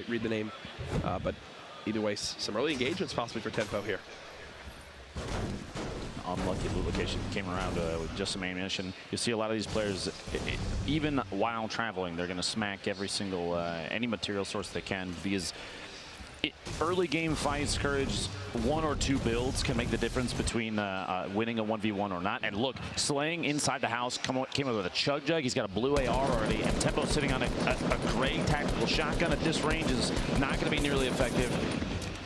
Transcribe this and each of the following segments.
quite read the name. But either way, some early engagements possibly for Tempo here. Unlucky loot location came around with just some ammunition. You see a lot of these players, even while traveling, they're going to smack every single, any material source they can, because early game fights, Courage, 1 or 2 builds can make the difference between winning a 1v1 or not. And look, Slaying inside the house came up with a Chug Jug. He's got a blue AR already, and Tempo sitting on a gray tactical shotgun at this range is not going to be nearly effective.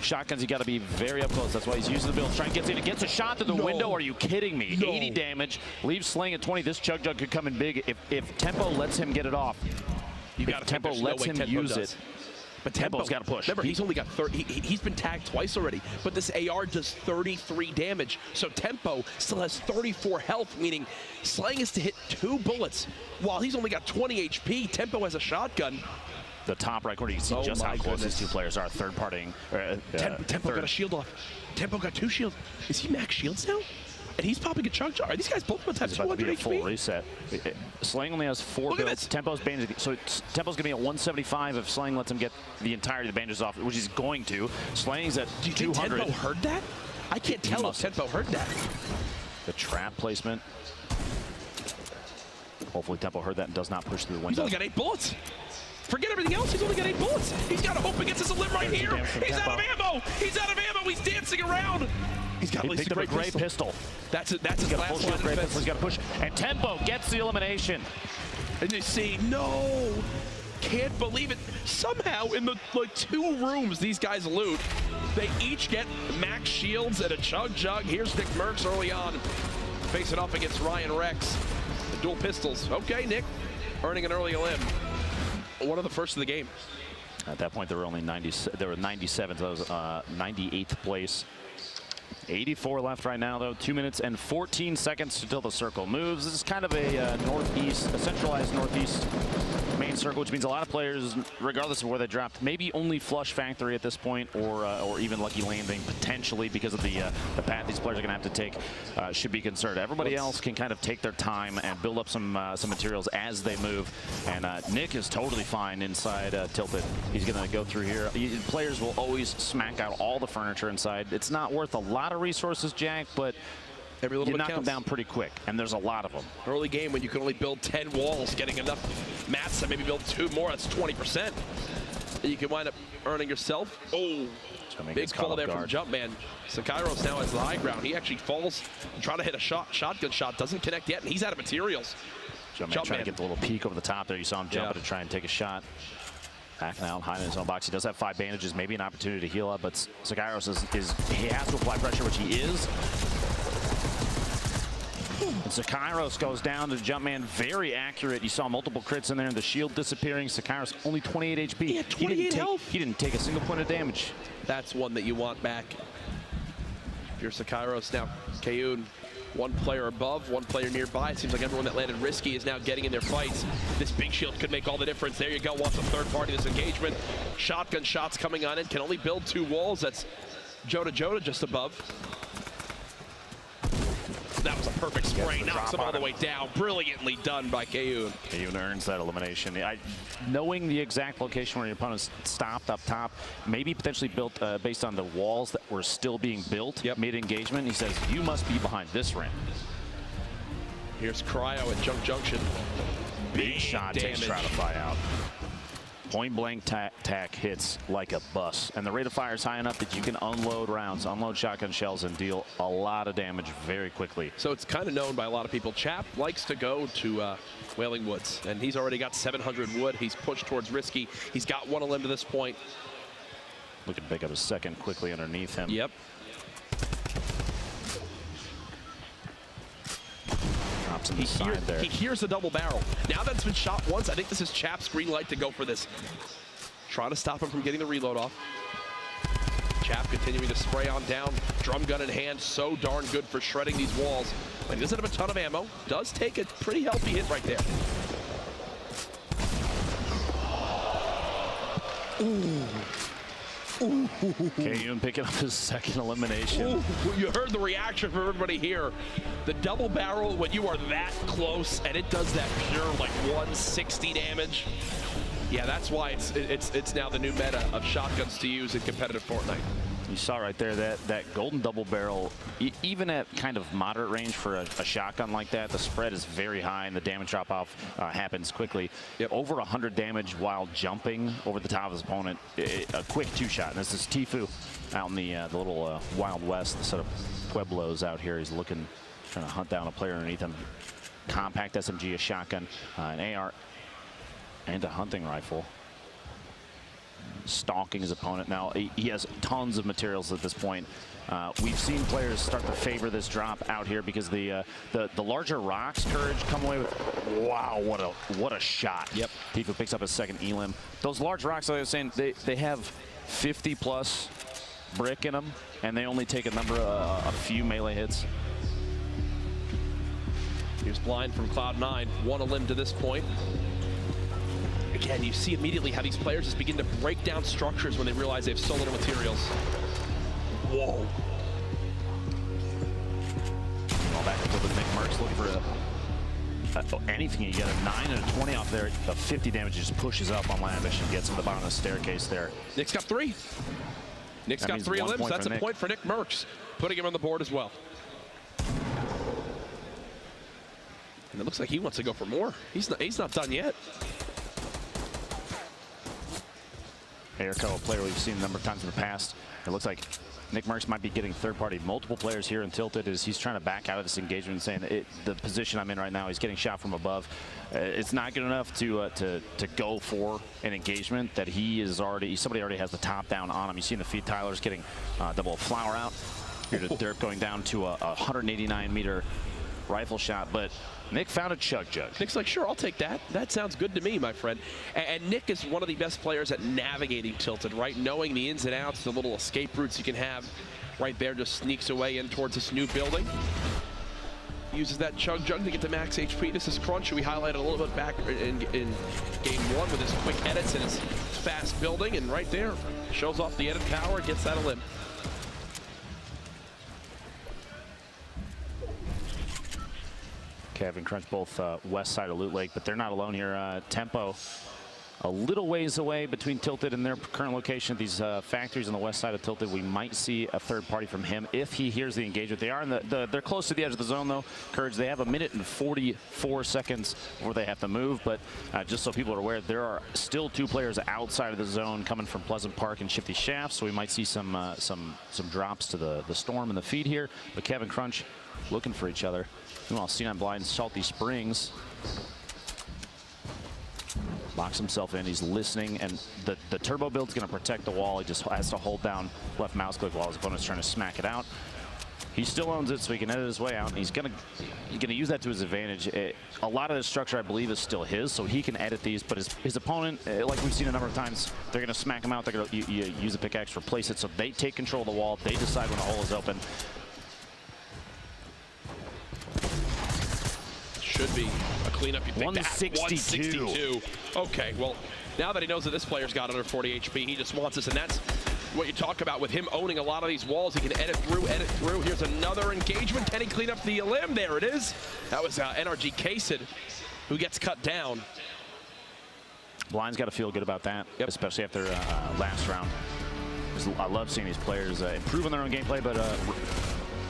Shotguns, you got to be very up close. That's why he's using the build. Trying to get in. It gets a shot to the window. Are you kidding me? 80 damage. Leaves Slaying at 20. This Chug Jug could come in big if Tempo lets him get it off. You got Tempo lets him use it. But Tempo's got to push. Remember, he's only got 30. He's been tagged twice already, but this AR does 33 damage. So Tempo still has 34 health, meaning Slaying is to hit 2 bullets. While he's only got 20 HP, Tempo has a shotgun. The top right corner, you can see just how close these 2 players are. Third partying. Tempo got a shield off. Tempo got 2 shields. Is he max shields now? And he's popping a Chug Jug. Are these guys both about to have 200 HP? Full reset. Slaying only has 4 builds. Tempo's bandage, so Tempo's gonna be at 175 if Slaying lets him get the entirety of the bandages off, which he's going to. Slaying's at 200. Do you think Tempo heard that? I can't tell if Tempo heard that. The trap placement. Hopefully Tempo heard that and does not push through the window. He's only got 8 bullets. Forget everything else, he's only got 8 bullets. He's got to hope against his limb right here. He's out of ammo. He's out of ammo. He's dancing around. He's got at least a great pistol. That's his last line of defense. He's got to push. And Tempo gets the elimination. And you see, no. Can't believe it. Somehow in the 2 rooms these guys loot, they each get max shields and a Chug Jug. Here's Nick Merckx early on, facing off against Ryan Rex. The dual pistols. Okay, Nick, earning an early limb. One of the first of the game. At that point, there were only 97, so that was 98th place. 84 left right now, though. 2 minutes and 14 seconds until the circle moves. This is kind of a centralized northeast main circle, which means a lot of players, regardless of where they dropped, maybe only flush factory at this point, or even lucky landing potentially because of the path these players are going to have to take. Should be concerned. Everybody else can kind of take their time and build up some materials as they move. And Nick is totally fine inside Tilted. He's going to go through here. Players will always smack out all the furniture inside. It's not worth a lot of resources, Jack, but every little you bit knock them down pretty quick, and there's a lot of them. Early game when you can only build 10 walls, getting enough mats to maybe build 2 more, that's 20%. You can wind up earning yourself. Oh, big fall there from Jumpman. Sakairos now has the high ground. He actually falls, trying to hit a shotgun shot, doesn't connect yet, and he's out of materials. Jumpman trying to get the little peek over the top there. You saw him jump to try and take a shot. Backing out, hiding in his own box. He does have 5 bandages, maybe an opportunity to heal up, but Sakairos he has to apply pressure, which he is. And Sakairos goes down to Jumpman, very accurate. You saw multiple crits in there and the shield disappearing. Sakairos only 28 HP. He had 28 health. He didn't take a single point of damage. That's one that you want back. If you're Sakairos now, Kayun, 1 player above, 1 player nearby. It seems like everyone that landed risky is now getting in their fights. This big shield could make all the difference. There you go, wants a third party this engagement. Shotgun shots coming on in, can only build 2 walls. That's Joda just above. That was a perfect spray, knocks him all the way down. Brilliantly done by Kayun. Kayun earns that elimination. Knowing the exact location where your opponents stopped up top, maybe potentially built based on the walls that were still being built mid-engagement, he says, you must be behind this rim. Here's Cryo at Junk Junction. Big shot takes Stratify out. Point blank tack hits like a bus, and the rate of fire is high enough that you can unload rounds, unload shotgun shells, and deal a lot of damage very quickly. So it's kind of known by a lot of people. Chap likes to go to Wailing Woods, and he's already got 700 wood. He's pushed towards Risky. He's got 1 limb to this point. Looking to pick up a second quickly underneath him. Yep. He hears the double barrel. Now that it's been shot once, I think this is Chap's green light to go for this. Trying to stop him from getting the reload off. Chap continuing to spray on down. Drum gun in hand, so darn good for shredding these walls. But he doesn't have a ton of ammo. Does take a pretty healthy hit right there. Ooh. Kayun picking up his 2nd elimination. Ooh, you heard the reaction from everybody here. The double barrel, when you are that close and it does that pure like 160 damage, Yeah, that's why it's now the new meta of shotguns to use in competitive Fortnite. You saw right there that golden double barrel, even at kind of moderate range for a shotgun like that, the spread is very high and the damage drop off happens quickly. Yep. Over 100 damage while jumping over the top of his opponent. A quick two-shot. And this is Tfue out in the little Wild West, the set of Pueblos out here. He's looking, trying to hunt down a player underneath him. Compact SMG, a shotgun, an AR, and a hunting rifle. Stalking his opponent. Now he has tons of materials at this point. We've seen players start to favor this drop out here because the larger rocks, Courage, come away with, wow, what a shot. Yep. Tfue picks up his second elim. Those large rocks, like I was saying, they have 50 plus brick in them, and they only take a few melee hits. Here's Blind from Cloud9, one elim to this point. Again, you see immediately how these players just begin to break down structures when they realize they have so little materials. Whoa. All back up with Nick Merckx looking for anything. You get a 9 and a 20 off there. The 50 damage just pushes up on Lavish and gets him to the bottom of the staircase there. Nick's got 3. Nick's got 3 elims. That's a point for Nick Merckx, putting him on the board as well. And it looks like he wants to go for more. He's not done yet. Airco, a player we've seen a number of times in the past. It looks like Nick Merckx might be getting third-party. Multiple players here in Tilted as he's trying to back out of this engagement and saying the position I'm in right now, he's getting shot from above. It's not good enough to go for an engagement that somebody already has the top down on him. You see in the feed, Tyler's getting double flower out. Here to Dirk going down to a 189-meter rifle shot, but Nick found a chug jug. Nick's like, sure, I'll take that. That sounds good to me, my friend. And Nick is one of the best players at navigating Tilted, right? Knowing the ins and outs, the little escape routes you can have right there, just sneaks away in towards this new building. Uses that chug jug to get to max HP. This is Crunch, who we highlighted a little bit back in game 1 with his quick edits and his fast building. And right there, shows off the edit power, gets that elim. Kevin Crunch, both west side of Loot Lake, but they're not alone here. Tempo a little ways away between Tilted and their current location at these factories on the west side of Tilted. We might see a third party from him if he hears the engagement. They are in they're close to the edge of the zone though. Courage, they have 1 minute and 44 seconds before they have to move, but just so people are aware, there are still 2 players outside of the zone coming from Pleasant Park and Shifty Shafts, so we might see some drops to the Storm and the feed here. But Kevin Crunch looking for each other. Meanwhile, C9 Blind, Salty Springs locks himself in. He's listening, and the turbo build's going to protect the wall. He just has to hold down left mouse click while his opponent's trying to smack it out. He still owns it, so he can edit his way out, and he's gonna use that to his advantage. A lot of the structure, I believe, is still his, so he can edit these. But his opponent, like we've seen a number of times, they're gonna smack him out. They're gonna use a pickaxe to replace it, so they take control of the wall. They decide when the hole is open. Should be a cleanup. You think 162. 162. Okay, well, now that he knows that this player's got under 40 HP, he just wants this, and that's what you talk about with him owning a lot of these walls. He can edit through. Here's another engagement. Can he clean up the elim? There it is. That was NRG Kasid who gets cut down. Blind's got to feel good about that, especially after last round. I love seeing these players improve on their own gameplay, but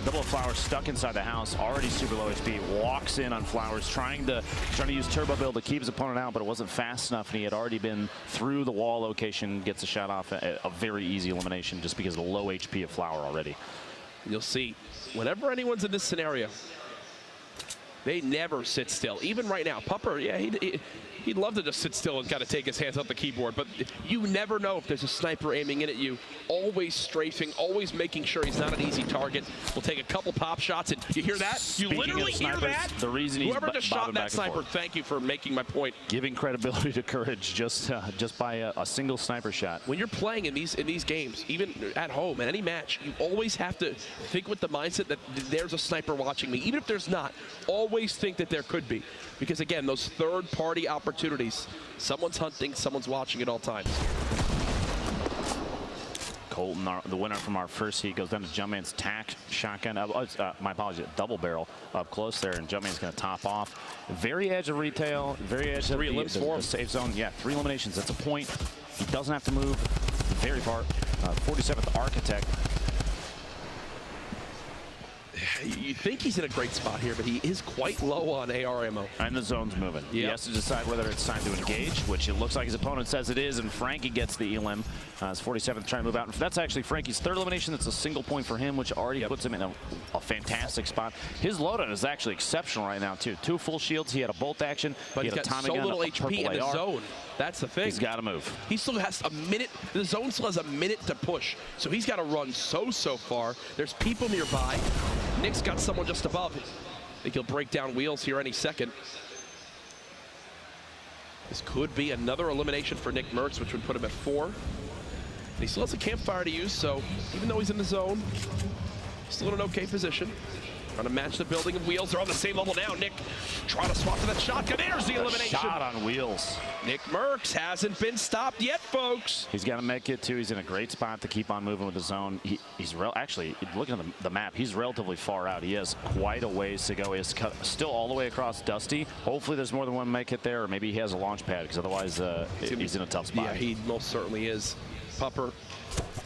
Double Flowers stuck inside the house, already super low HP, walks in on Flowers, trying to use turbo build to keep his opponent out, but it wasn't fast enough, and he had already been through the wall location, gets a shot off, a very easy elimination just because of the low HP of Flower already. You'll see, whenever anyone's in this scenario, they never sit still. Even right now, Pupper, yeah, he'd love to just sit still and kind of take his hands off the keyboard, but you never know if there's a sniper aiming in at you. Always strafing, always making sure he's not an easy target. We'll take a couple pop shots, and you hear that? You literally hear that? The reason he's whoever just shot that sniper, thank you for making my point. Giving credibility to Courage just by a single sniper shot. When you're playing in these games, even at home, in any match, you always have to think with the mindset that there's a sniper watching me. Even if there's not, always think that there could be. Because again, those third-party opportunities, someone's hunting, someone's watching at all times. Colton, the winner from our first heat, goes down to Jumpman's tack shotgun. My apologies, double barrel up close there, and Jumpman's going to top off. Very edge of retail, very edge of the safe zone. Yeah, 3 eliminations. That's a point. He doesn't have to move very far. 47th Architect. You think he's in a great spot here, but he is quite low on AR ammo. And the zone's moving. Yep. He has to decide whether it's time to engage, which it looks like his opponent says it is, and Frankie gets the elim. His 47th trying to move out. That's actually Frankie's 3rd elimination. That's a single point for him, which already puts him in a fantastic spot. His loadout is actually exceptional right now, too. 2 full shields. He had a bolt action. But he had he's a got Tommy so gun, little HP in the zone. That's the thing. He's got to move. He still has a minute. The zone still has a minute to push. So he's got to run so far. There's people nearby. Nick's got someone just above. I think he'll break down wheels here any second. This could be another elimination for Nick Merckx, which would put him at 4. And he still has a campfire to use, so even though he's in the zone, he's still in an okay position. Trying to match the building, and wheels are on the same level now. Nick trying to swap to that shotgun. There's the elimination. Shot on wheels. Nick Merckx hasn't been stopped yet, folks. He's got a med kit too. He's in a great spot to keep on moving with the zone. He's actually, looking at the map, he's relatively far out. He has quite a ways to go. He's still all the way across Dusty. Hopefully there's more than one med kit there, or maybe he has a launch pad, because otherwise he's in a tough spot. Yeah, he most certainly is. Pupper.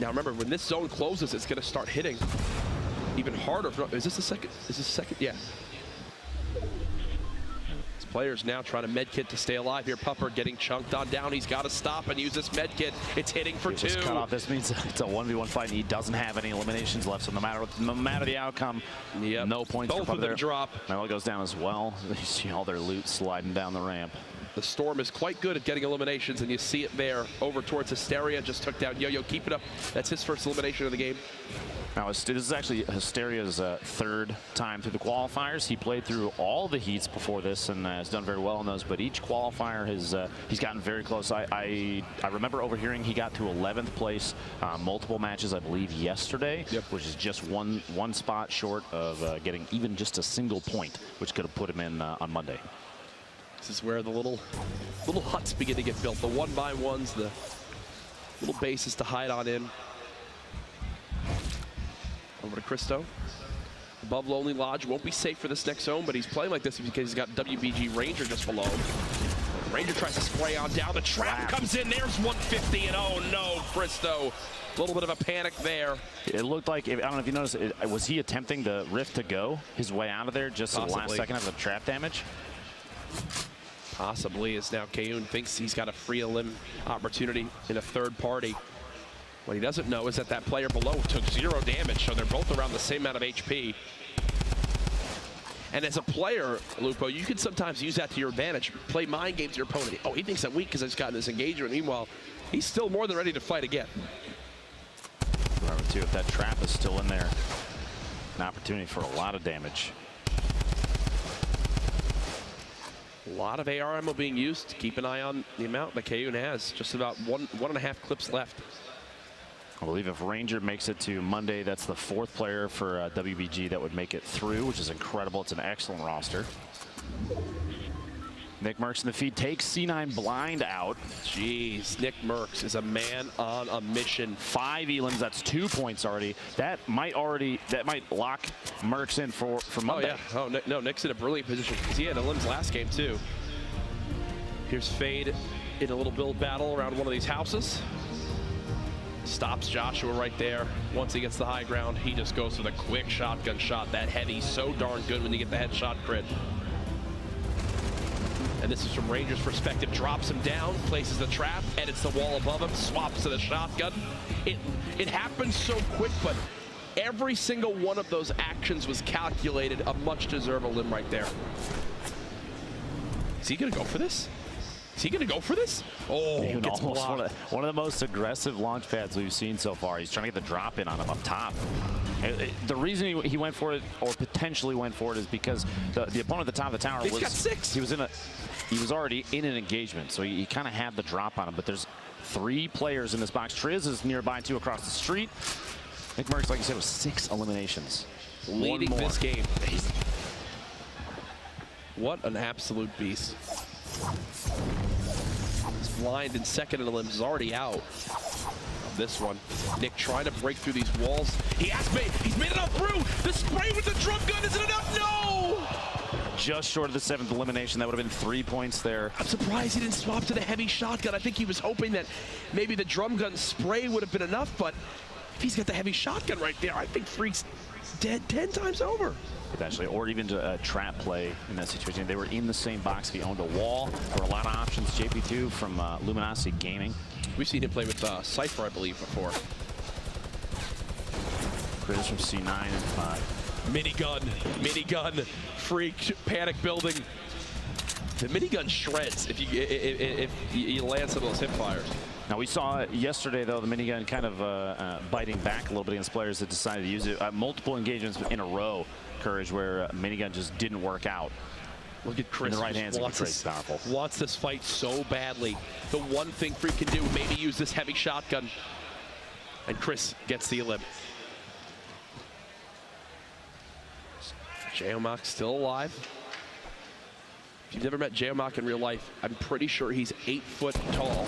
Now remember, when this zone closes, it's going to start hitting even harder. Is this the second? Is this the second? Yeah. This player's now trying to medkit to stay alive here. Pupper getting chunked on down. He's got to stop and use this medkit. It's hitting for 2. Cut off. This means it's a 1v1 fight, and he doesn't have any eliminations left. So no matter the outcome, no points Both for Pupper there. Drop. Melo goes down as well. You see all their loot sliding down the ramp. The Storm is quite good at getting eliminations, and you see it there over towards Hysteria. Just took down Yo-Yo. Keep it up. That's his first elimination of the game. Now, this is actually Hysteria's 3rd time through the qualifiers. He played through all the heats before this and has done very well in those, but each qualifier he's gotten very close. I remember overhearing he got to 11th place multiple matches, I believe, yesterday, which is just one spot short of getting even just a single point, which could have put him in on Monday. This is where the little huts begin to get built. The 1x1s, the little bases to hide on in. Over to Cristo. Above Lonely Lodge. Won't be safe for this next zone, but he's playing like this because he's got WBG Ranger just below him. Ranger tries to spray on down. The trap comes in. There's 150, and oh no, Cristo. A little bit of a panic there. It looked like, I don't know if you noticed, was he attempting the rift to go his way out of there just in the last second of the trap damage? Possibly, as now Kayun thinks he's got a free elim opportunity in a 3rd party. What he doesn't know is that that player below took 0 damage, so they're both around the same amount of HP. And as a player, Lupo, you can sometimes use that to your advantage. Play mind games to your opponent. Oh, he thinks I'm weak because I've gotten this engagement. Meanwhile, he's still more than ready to fight again. Remember, too, if that trap is still in there, an opportunity for a lot of damage. A lot of AR ammo being used. Keep an eye on the amount that Kayun has. Just about one and a half clips left. I believe if Ranger makes it to Monday, that's the 4th player for WBG that would make it through, which is incredible. It's an excellent roster. Nick Merckx in the feed takes C9 Blind out. Jeez, Nick Merckx is a man on a mission. 5 elims, that's 2 points already. That might lock Merckx in for Monday. Oh yeah, no, Nick's in a brilliant position because he had elims last game too. Here's Fade in a little build battle around one of these houses. Stops Joshua right there. Once he gets the high ground, he just goes for the quick shotgun shot. That heavy, so darn good when you get the headshot crit. And this is from Ranger's perspective. Drops him down, places the trap, edits the wall above him, swaps to the shotgun. It happens so quick, but every single one of those actions was calculated. A much deserved limb right there. Is he gonna go for this? Is he going to go for this? Oh, gets almost one of the most aggressive launch pads we've seen so far. He's trying to get the drop in on him up top. The reason he went for it, or potentially went for it, is because the opponent at the top of the tower got 6. He was already in an engagement, so he kind of had the drop on him. But there's 3 players in this box. Triz is nearby, 2 across the street. Nick Merckx, like you said, was 6 eliminations. Leading this game. What an absolute beast. This Blind in 2nd and the limbs is already out. this one. Nick trying to break through these walls. He has made, he's made it up through. The spray with the drum gun, is it enough? No! Just short of the 7th elimination. That would have been 3 points there. I'm surprised he didn't swap to the heavy shotgun. I think he was hoping that maybe the drum gun spray would have been enough, but if he's got the heavy shotgun right there, I think Freak's dead 10 times over. Eventually, or even to a trap play in that situation. They were in the same box. If he owned a wall, there were a lot of options. JP2 from Luminosity Gaming. We've seen him play with Cypher, I believe, before. Chris from C9 and 5. Minigun, Freak, panic building. The minigun shreds if you land some of those hip fires. Now we saw yesterday though the minigun kind of biting back a little bit against players that decided to use it. Multiple engagements in a row, Courage, where minigun just didn't work out. Look at Chris in the right hands. Powerful. Wants this fight so badly. The one thing Freak can do, maybe use this heavy shotgun. And Chris gets the elim. Geomach still alive. If you've never met Geomach in real life, I'm pretty sure he's 8 foot tall.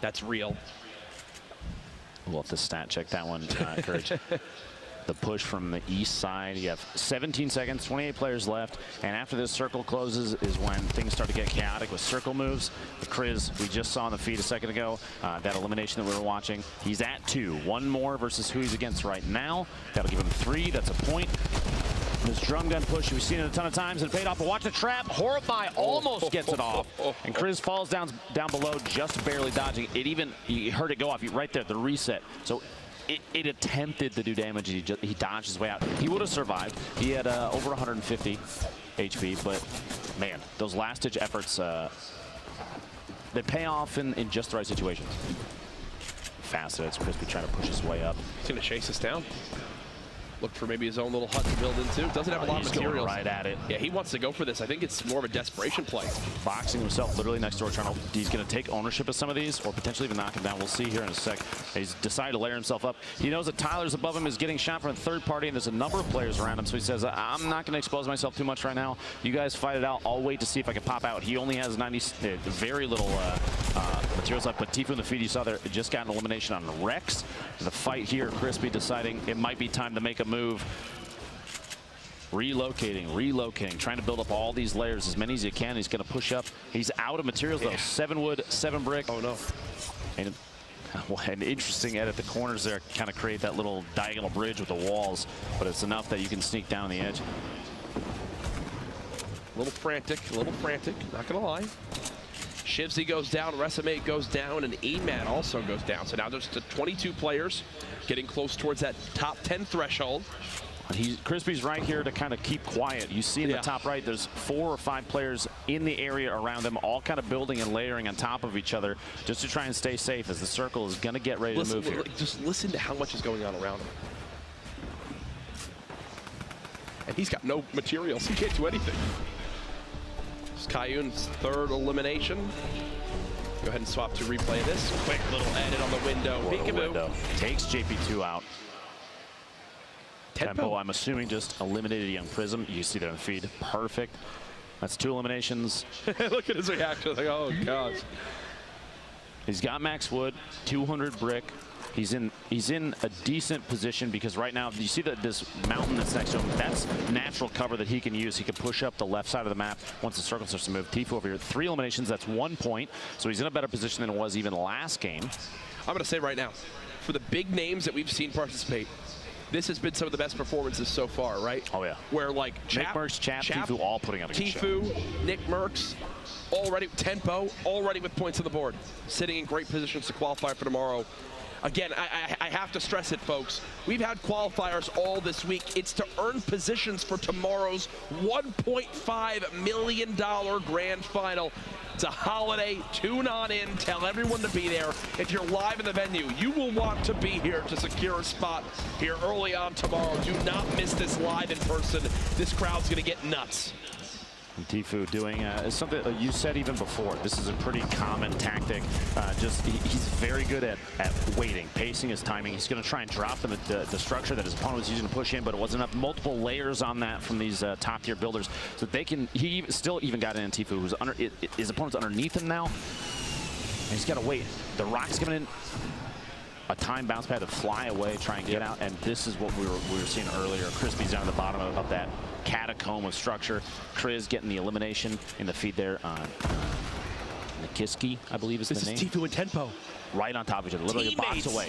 That's real. We'll have to stat check that one, Courage. The push from the east side. You have 17 seconds, 28 players left, and after this circle closes is when things start to get chaotic with circle moves. The Kriz we just saw on the feed a second ago, that elimination that we were watching, he's at 2. One more versus who he's against right now. That'll give him 3. That's a point. This drum gun push, we've seen it a ton of times and paid off, but watch the trap. Horrify almost gets it off. And Kriz falls down below, just barely dodging. You heard it go off right there, the reset. So it attempted to do damage. He dodged his way out. He would have survived. He had over 150 HP, but man, those last-ditch efforts, they pay off in just the right situations. Fast as Crispy trying to push his way up. He's going to chase us down. Look for maybe his own little hut to build into. Doesn't have a lot of materials. Going right at it. Yeah, he wants to go for this. I think it's more of a desperation play. Boxing himself literally next door, trying to. He's going to take ownership of some of these, or potentially even knock him down. We'll see here in a sec. He's decided to layer himself up. He knows that Tyler's above him, is getting shot from a third party, and there's a number of players around him. So he says, "I'm not going to expose myself too much right now. You guys fight it out. I'll wait to see if I can pop out." He only has very little materials left. But Tifu in the feed, you saw there, just got an elimination on Rex. The fight here, Crispy deciding it might be time to make a move. Relocating, trying to build up all these layers, as many as he can. He's going to push up. He's out of materials, though. 7 wood, 7 brick. Oh, no. And an interesting edit. The corners there kind of create that little diagonal bridge with the walls, but it's enough that you can sneak down the edge. A little frantic, not going to lie. Shivsy goes down, Resume goes down, and Emat also goes down. So now there's 22 players getting close towards that top 10 threshold. Crispy's right here to kind of keep quiet. You see in the top right, there's 4 or 5 players in the area around them, all kind of building and layering on top of each other just to try and stay safe as the circle is going to get ready to move here. Just listen to how much is going on around him. And he's got no materials. He can't do anything. It's Kayun's 3rd elimination. Go ahead and swap to replay this. Quick little edit on the window. Peekaboo. Takes JP2 out. Tempo, I'm assuming, just eliminated Young Prism. You see that on the feed. Perfect. That's 2 eliminations. Look at his reaction. Like, oh, gosh. He's got max wood, 200 brick. He's in a decent position because right now, you see that this mountain that's next to him, that's natural cover that he can use. He can push up the left side of the map once the circle starts to move. Tifu over here, 3 eliminations, that's 1 point. So he's in a better position than it was even last game. I'm going to say right now, for the big names that we've seen participate, this has been some of the best performances so far, right? Oh, yeah. Where, like, Nick Merckx, Chap, Tifu, all putting out a good show. Tifu, Nick Merckx, already, Tempo, already with points on the board. Sitting in great positions to qualify for tomorrow. Again, I have to stress it, folks. We've had qualifiers all this week. It's to earn positions for tomorrow's $1.5 million grand final. It's a holiday. Tune on in. Tell everyone to be there. If you're live in the venue, you will want to be here to secure a spot here early on tomorrow. Do not miss this live in person. This crowd's going to get nuts. And Tifu doing something you said even before. This is a pretty common tactic. He's very good at waiting, pacing his timing. He's going to try and drop the structure that his opponent was using to push in, but it wasn't enough. Multiple layers on that from these top-tier builders, so they can. He still even got in Tifu, who's under his opponent's underneath him now. He's got to wait. The rock's coming in. A time bounce pad to fly away, try and get out, and this is what we were seeing earlier. Crispy's down at the bottom of that catacomb of structure. Kriz getting the elimination in the feed there on Nikiski, I believe is the name. This is Tfue and Tenpo. Right on top of each other, literally Teammates. a box away.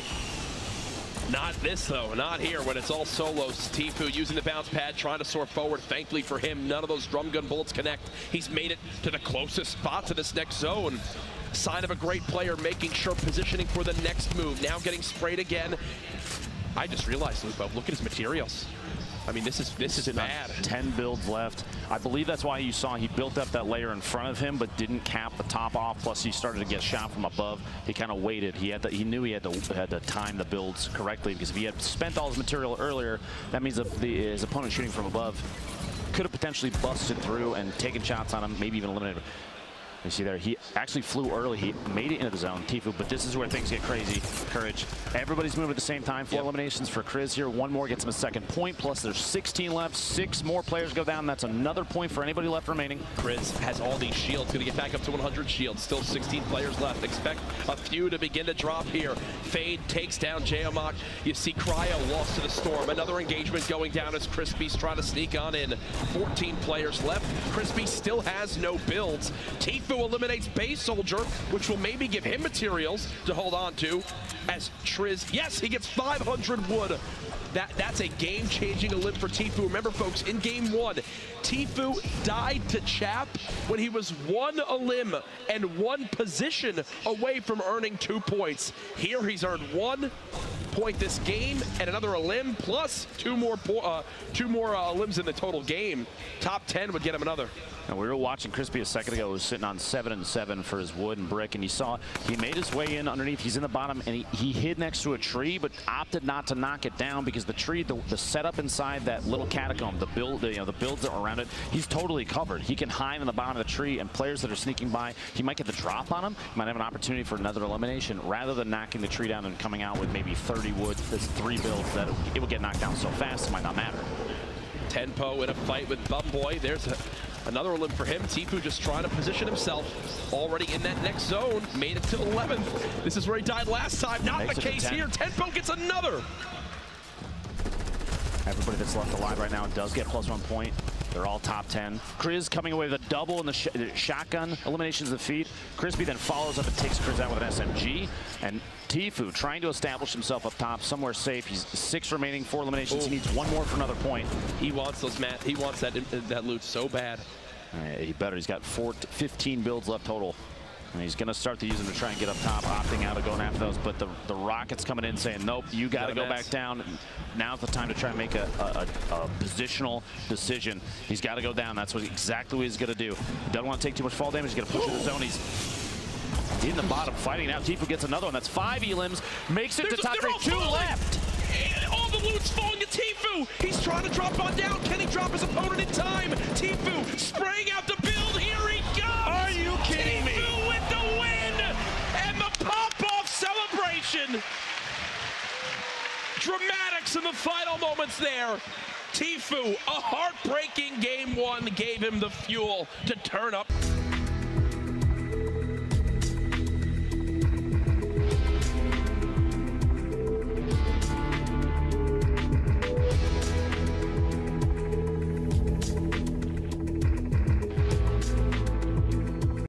Not this, though. Not here when it's all solos. Tfue using the bounce pad, trying to soar forward. Thankfully for him, none of those drum gun bullets connect. He's made it to the closest spot to this next zone. Sign of a great player, making sure positioning for the next move. Now getting sprayed again. I just realized, Lupo, look at his materials. I mean, this is bad. 10 builds left. I believe that's why you saw he built up that layer in front of him, but didn't cap the top off. Plus, he started to get shot from above. He kind of waited. He knew he had to time the builds correctly, because if he had spent all his material earlier, that means his opponent shooting from above could have potentially busted through and taken shots on him, maybe even eliminated him. You see there, he actually flew early. He made it into the zone, Tfue, but this is where things get crazy. Courage. Everybody's moving at the same time. 4 eliminations for Kriz here. 1 more gets him a second point, plus there's 16 left. 6 more players go down. That's another point for anybody left remaining. Kriz has all these shields, gonna get back up to 100 shields. Still 16 players left. Expect a few to begin to drop here. Fade takes down Jayamak. You see Cryo lost to the storm. Another engagement going down as Crispy's trying to sneak on in. 14 players left. Crispy still has no builds. Tfue eliminates Base Soldier, which will maybe give him materials to hold on to. As Triz, yes, he gets 500 wood. That's a game-changing elim for Tfue. Remember, folks, in game 1, Tfue died to Chap when he was 1 elim and 1 position away from earning 2 points. Here, he's earned 1 point this game and another elim, plus 2 more elims in the total game. Top 10 would get him another. And we were watching Crispy a second ago, who was sitting on 7 and 7 for his wood and brick, and you saw he made his way in underneath. He's in the bottom, and he hid next to a tree, but opted not to knock it down because the tree, the setup inside that little catacomb, the builds that were around it, he's totally covered. He can hide in the bottom of the tree, and players that are sneaking by, he might get the drop on him. He might have an opportunity for another elimination, rather than knocking the tree down and coming out with maybe 30 wood. There's 3 builds that it will get knocked down so fast, it might not matter. Tenpo in a fight with Bumboy. There's another elim for him. Tfue just trying to position himself. Already in that next zone. Made it to 11th. This is where he died last time. Not the case here. Tenpo gets another. Everybody that's left alive right now does get +1 point. They're all top 10. Kriz coming away with a double in the shotgun eliminations of the feed. Crispy then follows up and takes Kriz out with an SMG. And Tfue trying to establish himself up top, somewhere safe. He's 6 remaining, 4 eliminations. He needs 1 more for another point. He wants those, Matt. He wants that loot so bad. He better. He's got 15 builds left total. And he's going to start to use them to try and get up top, opting out of going after those. But the Rockets coming in saying, nope, you got to go back down. Now's the time to try and make a positional decision. He's got to go down. That's exactly what he's going to do. He doesn't want to take too much fall damage. He's going to push in the zone. He's in the bottom fighting now. Tfue gets another one. That's 5 elims. Makes it to top 3. 2 left. And all the loot's falling to Tfue. He's trying to drop on down. Can he drop his opponent in time? Tfue spraying out the build. Here he comes. Are you kidding me? Tfue with the win and the pop-off celebration. Dramatics in the final moments there. Tfue, a heartbreaking game 1 gave him the fuel to turn up.